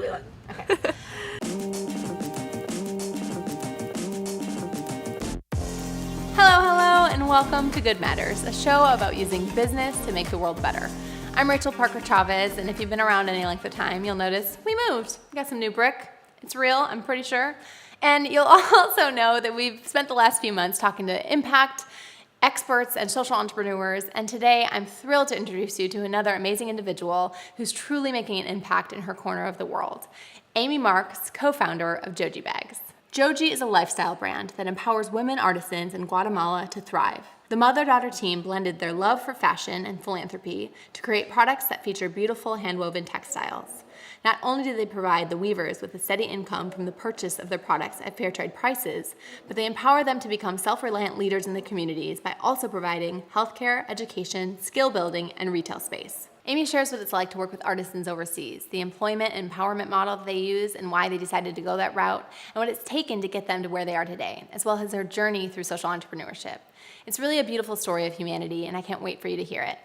we look. Okay. Hello, and welcome to Good Matters, a show about using business to make the world better. I'm Rachel Parker Chavez, and if you've been around any length of time, you'll notice we moved. We got some new brick. It's real, I'm pretty sure. And you'll also know that we've spent the last few months talking to impact experts and social entrepreneurs, and today I'm thrilled to introduce you to another amazing individual who's truly making an impact in her corner of the world. Amy Marks, co-founder of Joji Bags. Joji is a lifestyle brand that empowers women artisans in Guatemala to thrive. The mother-daughter team blended their love for fashion and philanthropy to create products that feature beautiful hand-woven textiles. Not only do they provide the weavers with a steady income from the purchase of their products at fair trade prices, but they empower them to become self-reliant leaders in the communities by also providing healthcare, education, skill building, and retail space. Amy shares what it's like to work with artisans overseas, the employment and empowerment model that they use and why they decided to go that route, and what it's taken to get them to where they are today, as well as their journey through social entrepreneurship. It's really a beautiful story of humanity, and I can't wait for you to hear it.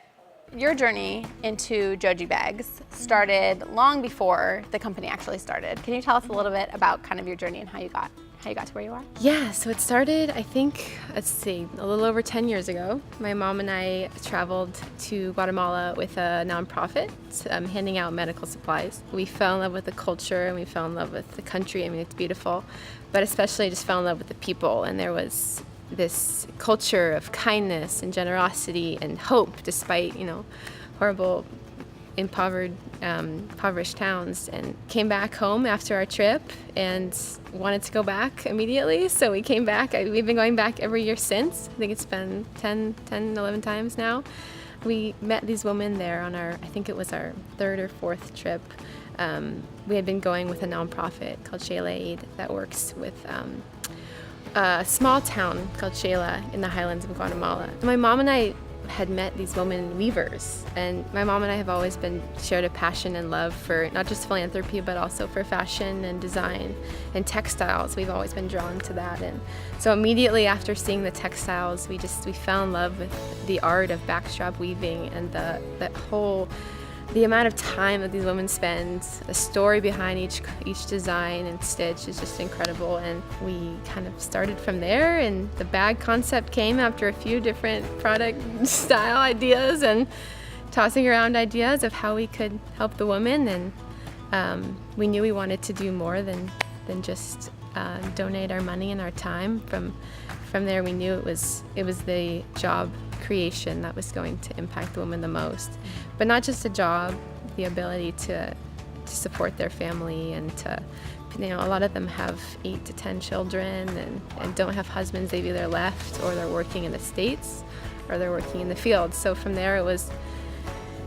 Your journey into Joji Bags started long before the company actually started. Can you tell us a little bit about kind of your journey and how you got to where you are? Yeah, so it started, I think, a little over 10 years ago. My mom and I traveled to Guatemala with a nonprofit handing out medical supplies. We fell in love with the culture and we fell in love with the country. I mean, it's beautiful, but especially just fell in love with the people. And there was this culture of kindness and generosity and hope despite, horrible impoverished towns, and came back home after our trip and wanted to go back immediately. So we came back. We've been going back every year since. I think it's been 11 times now. We met these women there on I think it was our third or fourth trip. We had been going with a nonprofit called Shayla Aid that works with a small town called Shayla in the highlands of Guatemala. My mom and I had met these women weavers, and my mom and I have always shared a passion and love for not just philanthropy but also for fashion and design and textiles. We've always been drawn to that, and so immediately after seeing the textiles, we fell in love with the art of backstrap weaving and the amount of time that these women spend. The story behind each design and stitch is just incredible, and we kind of started from there, and the bag concept came after a few different product style ideas and tossing around ideas of how we could help the women, and we knew we wanted to do more than just donate our money and our time. From there, we knew it was the job creation that was going to impact the women the most. But not just a job, the ability to support their family and to, a lot of them have 8 to 10 children and don't have husbands. They've either left or they're working in the States or they're working in the field. So from there, it was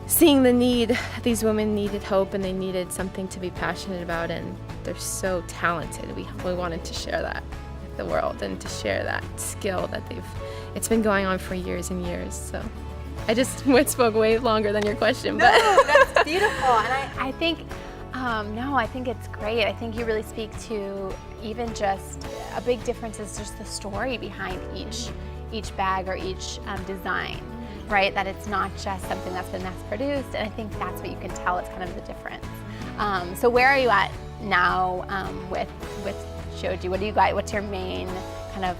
seeing the need. These women needed hope and they needed something to be passionate about, and they're so talented. We wanted to share that with the world and to share that skill that it's been going on for years and years. So I just spoke way longer than your question. No, that's beautiful. And I think, I think it's great. I think you really speak to even just a big difference is just the story behind each bag or each design, right? That it's not just something that's been mass produced. And I think that's what you can tell is kind of the difference. So where are you at now with Joji? What's your main kind of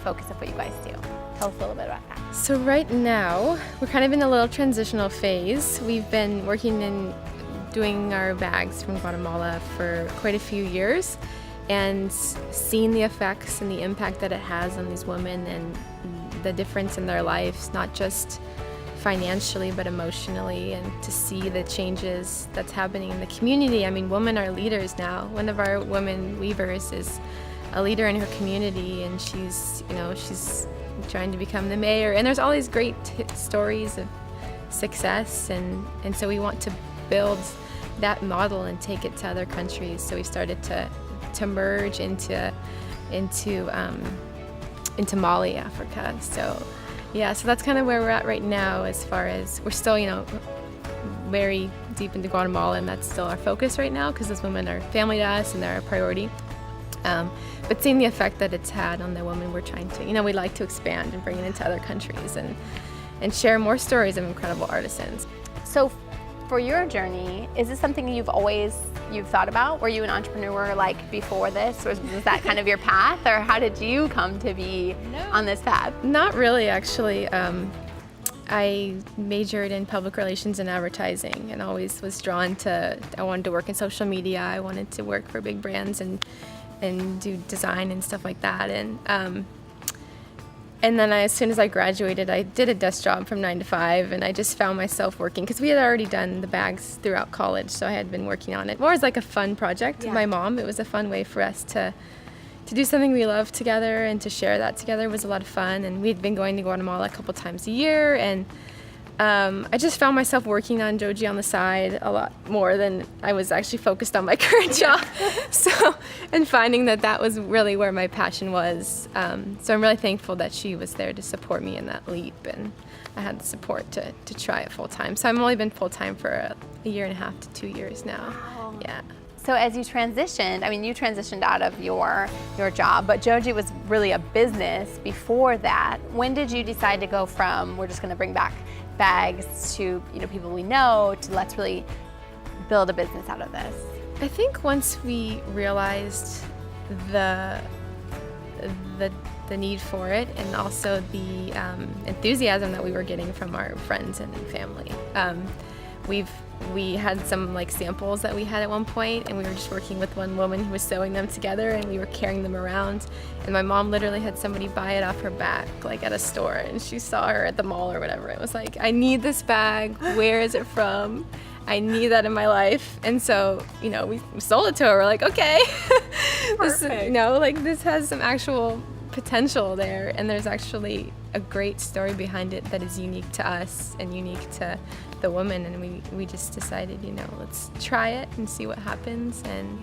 focus of what you guys do? Tell us a little bit about that. So right now, we're kind of in a little transitional phase. We've been working and doing our bags from Guatemala for quite a few years and seeing the effects and the impact that it has on these women and the difference in their lives, not just financially but emotionally, and to see the changes that's happening in the community. I mean, women are leaders now. One of our women weavers is a leader in her community, and she's trying to become the mayor, and there's all these great stories of success, and so we want to build that model and take it to other countries. So we started to merge into Mali, Africa. So that's kind of where we're at right now, as far as we're still very deep into Guatemala, and that's still our focus right now because those women are family to us and they're a priority. But seeing the effect that it's had on the women, we're trying to, we'd like to expand and bring it into other countries and share more stories of incredible artisans. So for your journey, is this something you've thought about? Were you an entrepreneur like before this, or was that kind of your path, or how did you come to be on this path? Not really, actually. I majored in public relations and advertising, and always was drawn to, I wanted to work in social media. I wanted to work for big brands and do design and stuff like that. And then as soon as I graduated, I did a desk job from 9 to 5, and I just found myself working, because we had already done the bags throughout college, so I had been working on it more as like a fun project with my mom. It was a fun way for us to do something we love together, and to share that together was a lot of fun. And we'd been going to Guatemala a couple times a year, and I just found myself working on Joji on the side a lot more than I was actually focused on my current job. And finding that was really where my passion was. So I'm really thankful that she was there to support me in that leap, and I had the support to try it full time. So I've only been full time for a year and a half to 2 years now. Wow. Yeah. So as you transitioned, I mean, you transitioned out of your job, but Joji was really a business before that. When did you decide to go from, we're just going to bring back bags, to people we know, to let's really build a business out of this? I think once we realized the need for it, and also the enthusiasm that we were getting from our friends and family. We had some like samples that we had at one point, and we were just working with one woman who was sewing them together, and we were carrying them around, and my mom literally had somebody buy it off her back, like at a store, and she saw her at the mall or whatever. It was like, I need this bag, where is it from? I need that in my life. And so, we sold it to her. We're like, okay, this has some actual potential there, and there's actually a great story behind it that is unique to us and unique to the woman, and we just decided, let's try it and see what happens, and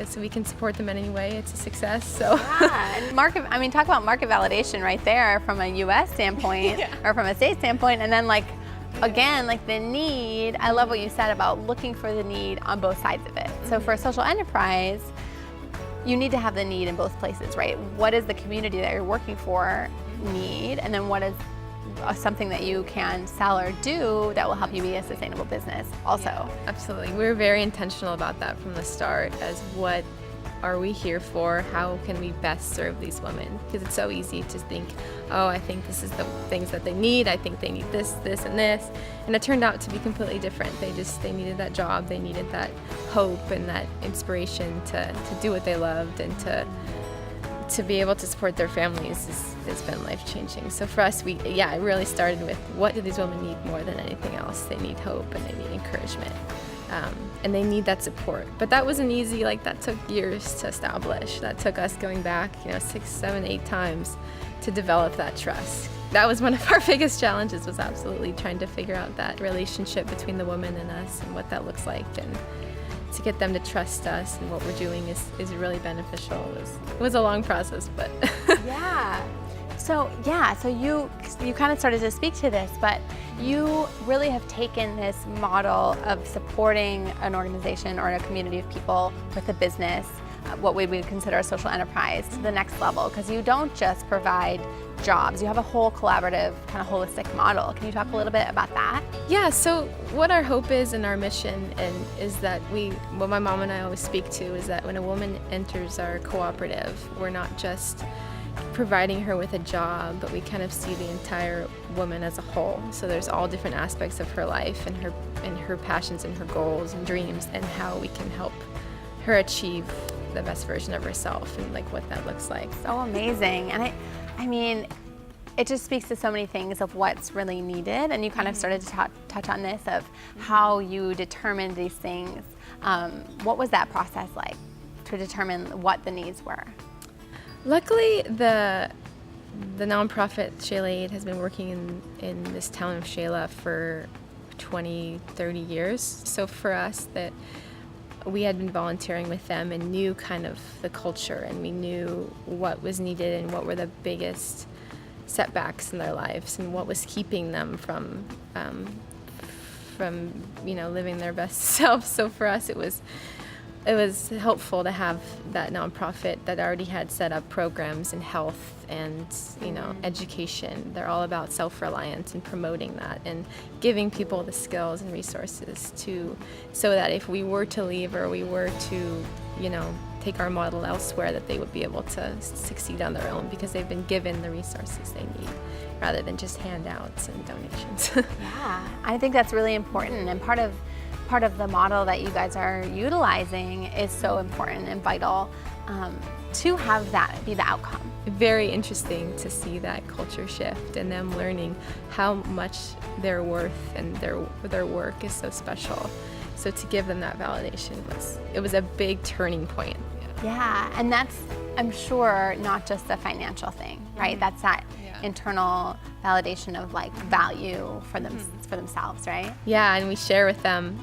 so we can support them in any way. It's a success. So yeah, and talk about market validation right there from a U.S. standpoint or from a state standpoint, and then again, the need. I love what you said about looking for the need on both sides of it. So for a social enterprise, you need to have the need in both places, right? What is the community that you're working for need, and then what is something that you can sell or do that will help you be a sustainable business also? Yeah, absolutely. We were very intentional about that from the start, as what are we here for? How can we best serve these women? Because it's so easy to think, oh, I think this is the things that they need. I think they need this, this, and this. And it turned out to be completely different. They needed that job. They needed that hope and that inspiration to do what they loved, and to be able to support their families has been life-changing. So for us, it really started with, what do these women need more than anything else? They need hope, and they need encouragement. And they need that support. But that wasn't easy. That took years to establish. That took us going back, 6, 7, 8 times to develop that trust. That was one of our biggest challenges, was absolutely trying to figure out that relationship between the woman and us, and what that looks like, and to get them to trust us and what we're doing is really beneficial. It was a long process, but yeah. So you kind of started to speak to this, but you really have taken this model of supporting an organization or a community of people with a business, what we would consider a social enterprise, to the next level, because you don't just provide jobs. You have a whole collaborative, kind of holistic model. Can you talk a little bit about that? Yeah, so what our hope is, and our mission, is that what my mom and I always speak to, is that when a woman enters our cooperative, we're not just providing her with a job, but we kind of see the entire woman as a whole. So there's all different aspects of her life, and her passions and her goals and dreams, and how we can help her achieve the best version of herself, and what that looks like. So amazing. And I mean, it just speaks to so many things of what's really needed, and you kind of started to touch on this, of how you determined these things. What was that process like to determine what the needs were? Luckily, the nonprofit Shayla Aid has been working in this town of Shayla for 20, 30 years. So for us, that we had been volunteering with them and knew kind of the culture, and we knew what was needed and what were the biggest setbacks in their lives, and what was keeping them from living their best self. So for us, it was it was helpful to have that nonprofit that already had set up programs in health and, education. They're all about self-reliance and promoting that and giving people the skills and resources so that if we were to leave or we were to, take our model elsewhere, that they would be able to succeed on their own because they've been given the resources they need rather than just handouts and donations. Yeah, I think that's really important, and part of the model that you guys are utilizing is so important and vital to have that be the outcome. Very interesting to see that culture shift and them learning how much their worth and their work is so special. So to give them that validation was a big turning point. Yeah, and that's, I'm sure, not just a financial thing, right? That's that internal validation of like value for them for themselves, right? Yeah, and we share with them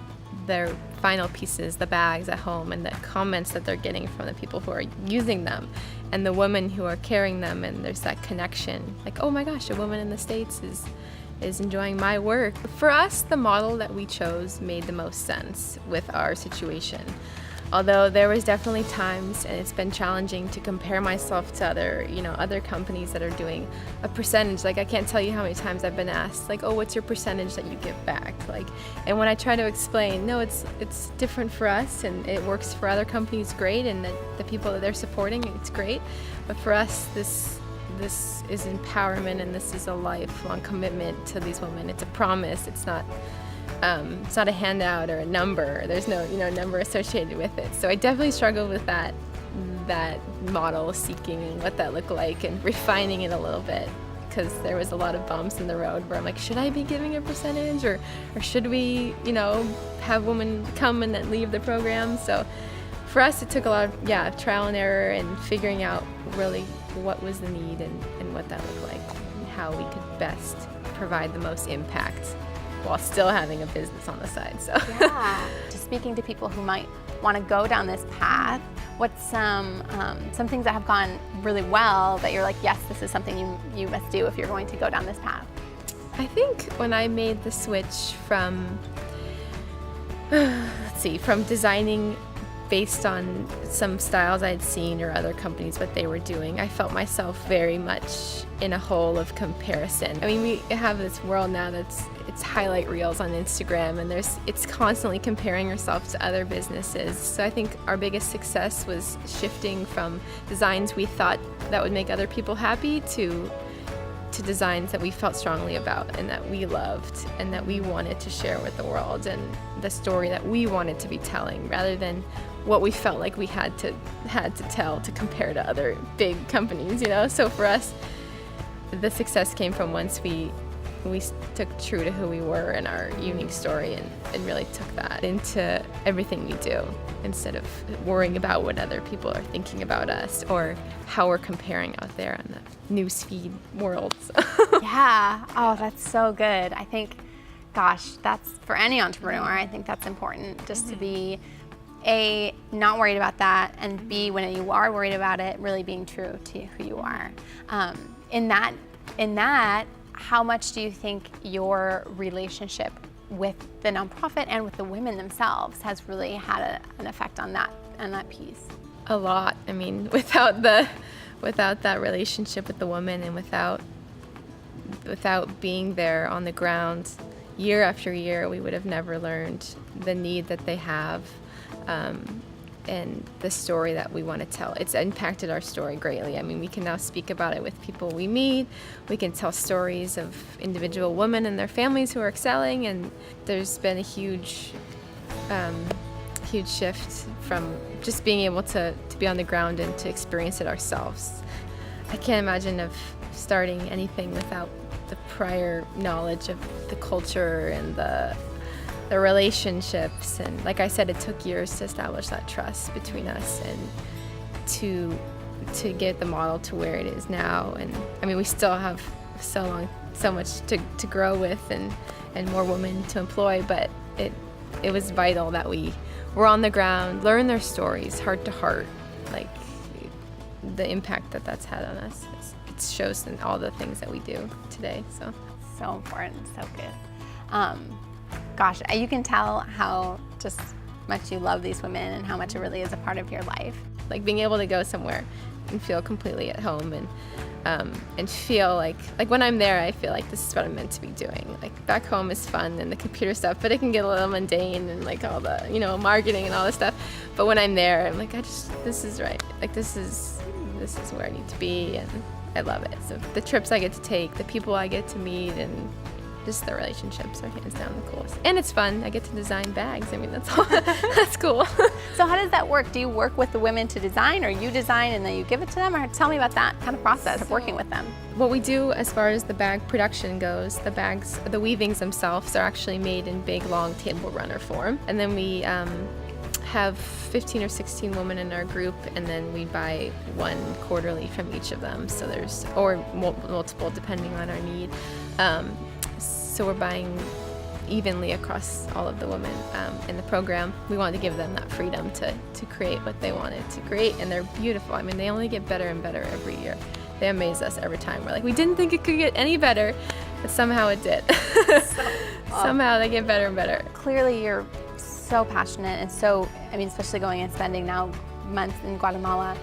their final pieces, the bags at home, and the comments that they're getting from the people who are using them and the women who are carrying them, and there's that connection. Like, oh my gosh, a woman in the States is enjoying my work. For us, the model that we chose made the most sense with our situation. Although there was definitely times, and it's been challenging to compare myself to other companies that are doing a percentage. Like, I can't tell you how many times I've been asked, like, oh, what's your percentage that you give back? Like, and when I try to explain, no, it's different for us, and it works for other companies great, and the people that they're supporting, it's great. But for us, this is empowerment, and this is a lifelong commitment to these women. It's a promise. It's not a handout or a number. There's no number associated with it. So I definitely struggled with that model, seeking and what that looked like and refining it a little bit, because there was a lot of bumps in the road where I'm like, should I be giving a percentage or should we have women come and then leave the program? So for us, it took a lot of trial and error and figuring out really what was the need and what that looked like and how we could best provide the most impact while still having a business on the side. So yeah, just speaking to people who might want to go down this path, what's some things that have gone really well that you're like, yes, this is something you must do if you're going to go down this path? I think when I made the switch from designing based on some styles I'd seen or other companies, what they were doing, I felt myself very much in a hole of comparison. I mean, we have this world now it's highlight reels on Instagram, and it's constantly comparing yourself to other businesses. So I think our biggest success was shifting from designs we thought that would make other people happy to designs that we felt strongly about and that we loved and that we wanted to share with the world, and the story that we wanted to be telling rather than what we felt like we had to tell to compare to other big companies, So for us, the success came from once we took true to who we were and our unique story and really took that into everything we do instead of worrying about what other people are thinking about us or how we're comparing out there on the newsfeed world. Yeah. Oh, that's so good. I think, gosh, that's for any entrepreneur. I think that's important, just to be A, not worried about that, and B, when you are worried about it, really being true to who you are. In that, how much do you think your relationship with the nonprofit and with the women themselves has really had an effect on that piece? A lot. I mean, without that relationship with the woman and without being there on the ground year after year, we would have never learned the need that they have and the story that we want to tell. It's impacted our story greatly. I mean, we can now speak about it with people we meet. We can tell stories of individual women and their families who are excelling, and there's been a huge shift from just being able to be on the ground and to experience it ourselves. I can't imagine of starting anything without the prior knowledge of the culture and the relationships, and like I said, it took years to establish that trust between us and to get the model to where it is now. And I mean, we still have so much to grow with and more women to employ, but it was vital that we were on the ground, learn their stories heart to heart, like the impact that's had on us. It shows in all the things that we do today. So important, so good. Gosh, you can tell how just much you love these women and how much it really is a part of your life. Like being able to go somewhere and feel completely at home and feel like when I'm there, I feel like this is what I'm meant to be doing. Like back home is fun and the computer stuff, but it can get a little mundane and like all the, marketing and all this stuff. But when I'm there, I'm like, this is right. Like this is where I need to be, and I love it. So the trips I get to take, the people I get to meet, and just the relationships are hands down the coolest. And it's fun. I get to design bags. I mean, that's all. That's cool. So how does that work? Do you work with the women to design, or you design and then you give it to them? Or tell me about that kind of process of working with them. What we do as far as the bag production goes, the bags, the weavings themselves are actually made in big, long table runner form. And then we have 15 or 16 women in our group, and then we buy one quarterly from each of them. So or multiple depending on our need. So we're buying evenly across all of the women in the program. We wanted to give them that freedom to create what they wanted to create, and they're beautiful. I mean, they only get better and better every year. They amaze us every time. We're like, we didn't think it could get any better, but somehow it did. Somehow they get better and better. Clearly you're so passionate, and so, especially going and spending now months in Guatemala,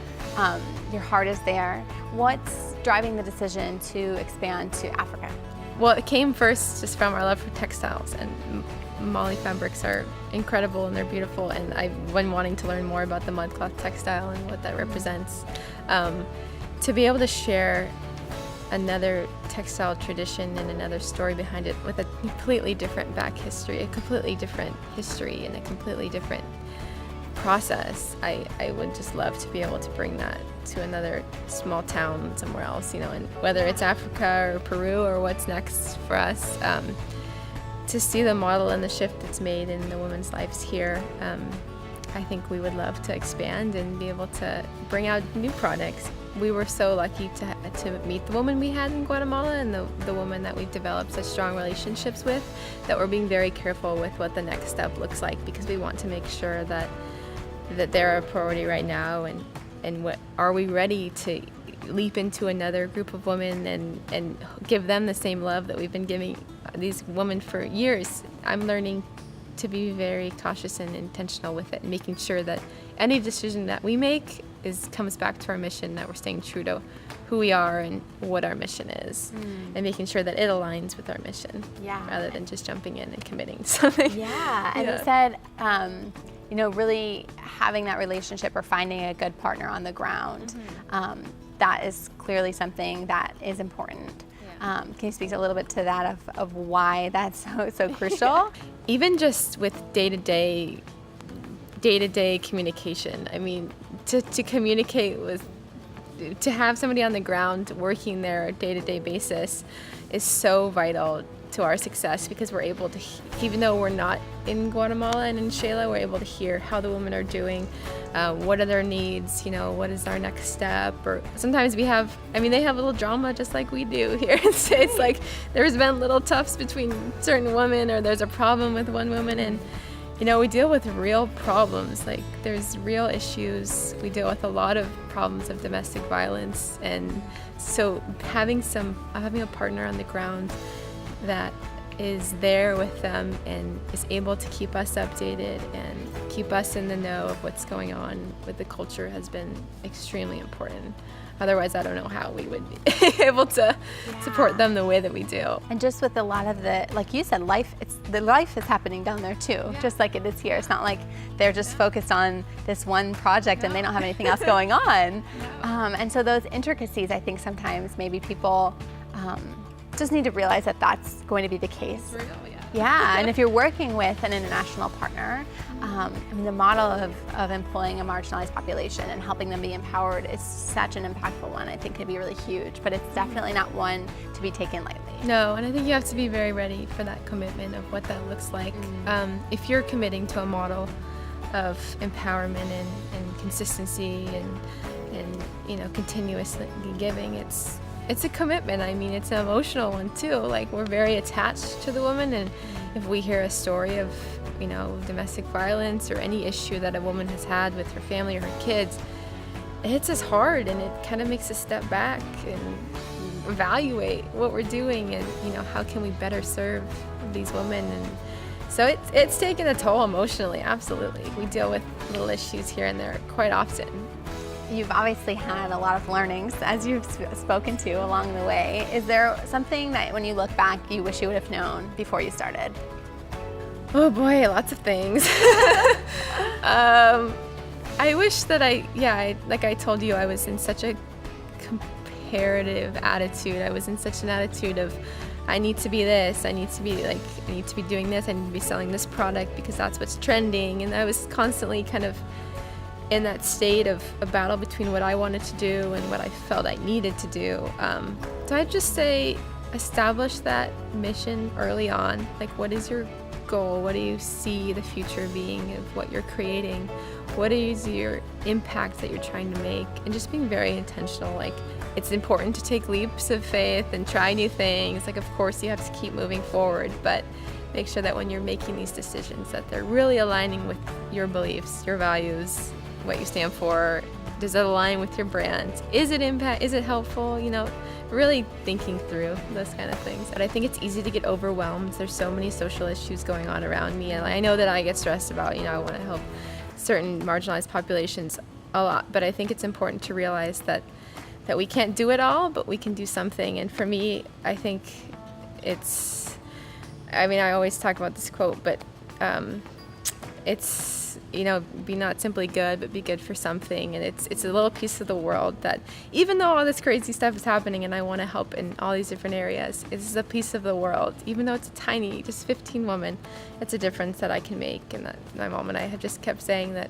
your heart is there. What's driving the decision to expand to Africa? Well, it came first just from our love for textiles, and Mali fabrics are incredible and they're beautiful, and I've been wanting to learn more about the mudcloth textile and what that represents. To be able to share another textile tradition and another story behind it with a completely different back history, a completely different history and a completely different process, I would just love to be able to bring that to another small town somewhere else, and whether it's Africa or Peru or what's next for us, to see the model and the shift that's made in the women's lives here. I think we would love to expand and be able to bring out new products. We were so lucky to meet the woman we had in Guatemala, and the woman that we've developed such strong relationships with, that we're being very careful with what the next step looks like, because we want to make sure that they're a priority right now, and what are we ready to leap into another group of women and give them the same love that we've been giving these women for years. I'm learning to be very cautious and intentional with it, and making sure that any decision that we make comes back to our mission, that we're staying true to who we are and what our mission is, and making sure that it aligns with our mission, rather than just jumping in and committing to something. Yeah, and you said, really having that relationship or finding a good partner on the ground, that is clearly something that is important. Can you speak a little bit to that of why that's so crucial? Even just with day-to-day communication. I mean, to communicate to have somebody on the ground working there day-to-day basis is so vital to our success, because we're able to, even though we're not in Guatemala and in Shela, we're able to hear how the women are doing, what are their needs, what is our next step, or sometimes they have a little drama just like we do here. It's like there's been little toughs between certain women, or there's a problem with one woman, and we deal with real problems, like there's real issues. We deal with a lot of problems of domestic violence, and so having a partner on the ground that is there with them and is able to keep us updated and keep us in the know of what's going on with the culture has been extremely important. Otherwise, I don't know how we would be able to support them the way that we do. And just with a lot of like you said, life is happening down there too, just like it is here. It's not like they're just focused on this one project and they don't have anything else going on. And so those intricacies, I think sometimes maybe people just need to realize that that's going to be the case. Yeah, and if you're working with an international partner, the model of employing a marginalized population and helping them be empowered is such an impactful one. I think could be really huge, but it's definitely not one to be taken lightly. No, and I think you have to be very ready for that commitment of what that looks like. If you're committing to a model of empowerment and consistency and continuously giving, it's a commitment. It's an emotional one too. Like, we're very attached to the woman, and if we hear a story of, domestic violence or any issue that a woman has had with her family or her kids, it hits us hard, and it kind of makes us step back and evaluate what we're doing, and how can we better serve these women. And So it's taken a toll emotionally, absolutely. We deal with little issues here and there quite often. You've obviously had a lot of learnings, as you've spoken to along the way. Is there something that when you look back, you wish you would have known before you started? Oh boy, lots of things. I wish that like I told you, I was in such a comparative attitude. I was in such an attitude of, I need to be this, I need to be doing this, I need to be selling this product because that's what's trending. And I was constantly kind of in that state of a battle between what I wanted to do and what I felt I needed to do. So I'd just say establish that mission early on. Like, what is your goal? What do you see the future being of what you're creating? What is your impact that you're trying to make? And just being very intentional. Like, it's important to take leaps of faith and try new things. Like, of course you have to keep moving forward, but make sure that when you're making these decisions that they're really aligning with your beliefs, your values, what you stand for. Does it align with your brand? Is it impact? Is it helpful? You know, really thinking through those kind of things. And I think it's easy to get overwhelmed. There's so many social issues going on around me, and I know that I get stressed about, I want to help certain marginalized populations a lot, but I think it's important to realize that we can't do it all, but we can do something. And for me, I think I always talk about this quote, but it's, be not simply good, but be good for something. And it's a little piece of the world that, even though all this crazy stuff is happening and I want to help in all these different areas, it's a piece of the world. Even though it's a tiny, just 15 women, it's a difference that I can make. And that my mom and I have just kept saying that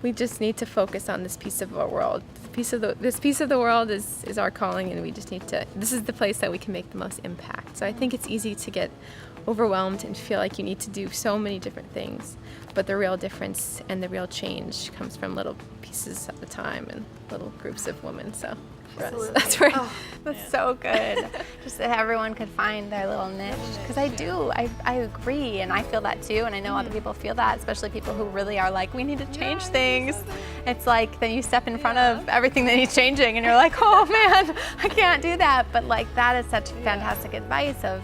we just need to focus on this piece of our world. This piece of the world is our calling, and we just need to, this is the place that we can make the most impact. So I think it's easy to get overwhelmed and feel like you need to do so many different things, but the real difference and the real change comes from little pieces at a time and little groups of women. So for us, that's where That's so good. Just that everyone could find their little niche. Because I agree, and I feel that too, and I know other people feel that, especially people who really are like, we need to change things. It's like, then you step in front of everything that needs changing, and you're like, oh man, I can't do that. But like, that is such fantastic advice of,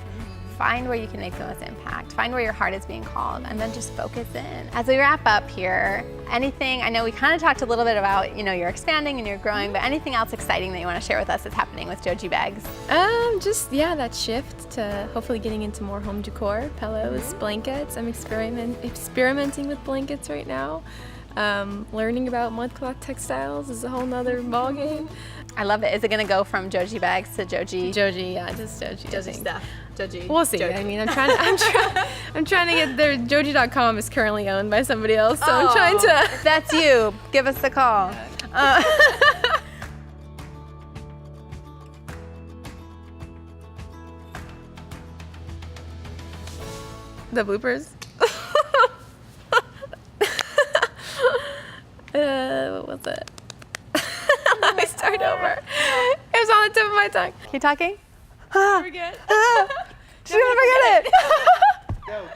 find where you can make the most impact, find where your heart is being called, and then just focus in. As we wrap up here, anything, I know we kind of talked a little bit about, you're expanding and you're growing, but anything else exciting that you want to share with us that's happening with Joji Bags? That shift to hopefully getting into more home decor, pillows, blankets. I'm experimenting with blankets right now. Learning about mudcloth textiles is a whole nother ballgame. I love it. Is it going to go from Joji Bags to Joji? Joji, yeah, just Joji. Joji stuff. Joji. We'll see. Joji. I mean, I'm trying to get there. Joji.com is currently owned by somebody else, so I'm trying to. If that's you, give us a call. The bloopers. What was it? Let me start over. It was on the tip of my tongue. Keep talking. Forget. She's gonna forget it. Go.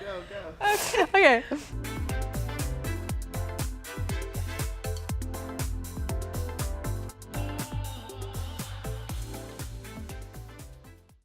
Okay.